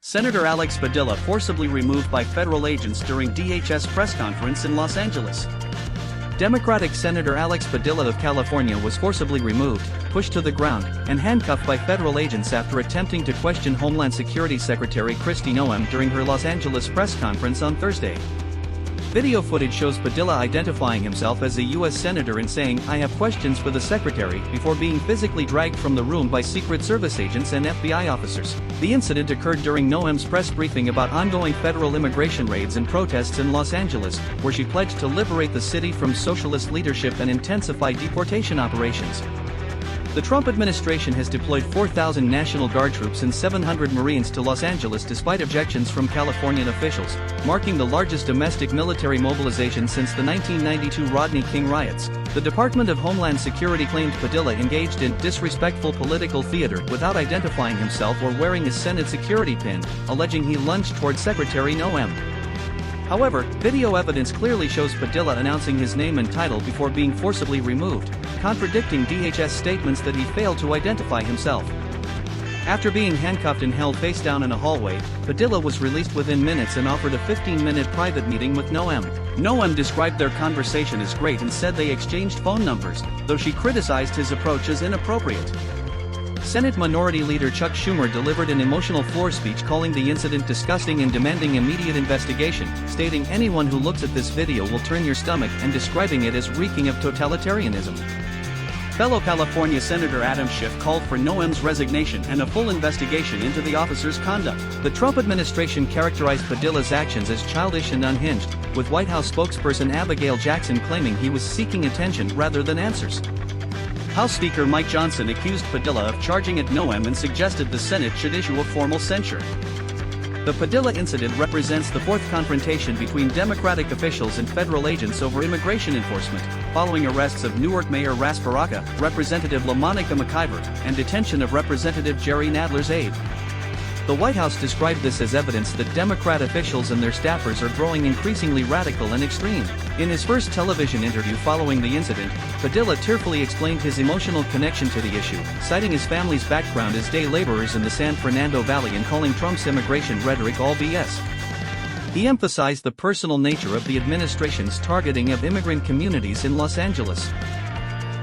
Senator Alex Padilla forcibly removed by federal agents during DHS press conference in Los Angeles. Democratic Senator Alex Padilla of California was forcibly removed, pushed to the ground, and handcuffed by federal agents after attempting to question Homeland Security Secretary Kristi Noem during her Los Angeles press conference on Thursday. Video footage shows Padilla identifying himself as a U.S. Senator and saying, "I have questions for the Secretary," before being physically dragged from the room by Secret Service agents and FBI officers. The incident occurred during Noem's press briefing about ongoing federal immigration raids and protests in Los Angeles, where she pledged to liberate the city from socialist leadership and intensify deportation operations. The Trump administration has deployed 4,000 National Guard troops and 700 Marines to Los Angeles despite objections from Californian officials, marking the largest domestic military mobilization since the 1992 Rodney King riots. The Department of Homeland Security claimed Padilla engaged in disrespectful political theater without identifying himself or wearing his Senate security pin, alleging he lunged toward Secretary Noem. However, video evidence clearly shows Padilla announcing his name and title before being forcibly removed, contradicting DHS statements that he failed to identify himself. After being handcuffed and held face down in a hallway, Padilla was released within minutes and offered a 15-minute private meeting with Noem. Noem described their conversation as great and said they exchanged phone numbers, though she criticized his approach as inappropriate. Senate Minority Leader Chuck Schumer delivered an emotional floor speech calling the incident disgusting and demanding immediate investigation, stating, "Anyone who looks at this video will turn your stomach," and describing it as reeking of totalitarianism. Fellow California Senator Adam Schiff called for Noem's resignation and a full investigation into the officer's conduct. The Trump administration characterized Padilla's actions as childish and unhinged, with White House spokesperson Abigail Jackson claiming he was seeking attention rather than answers. House Speaker Mike Johnson accused Padilla of charging at Noem and suggested the Senate should issue a formal censure. The Padilla incident represents the fourth confrontation between Democratic officials and federal agents over immigration enforcement, following arrests of Newark Mayor Ras Baraka, Representative LaMonica McIver, and detention of Representative Jerry Nadler's aide. The White House described this as evidence that Democrat officials and their staffers are growing increasingly radical and extreme. In his first television interview following the incident, Padilla tearfully explained his emotional connection to the issue, citing his family's background as day laborers in the San Fernando Valley and calling Trump's immigration rhetoric all BS. He emphasized the personal nature of the administration's targeting of immigrant communities in Los Angeles.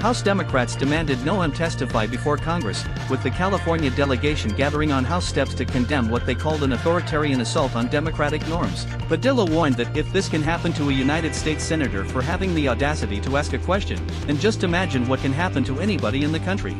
House Democrats demanded Noem testify before Congress, with the California delegation gathering on House steps to condemn what they called an authoritarian assault on democratic norms. Padilla warned that if this can happen to a United States senator for having the audacity to ask a question, then just imagine what can happen to anybody in the country.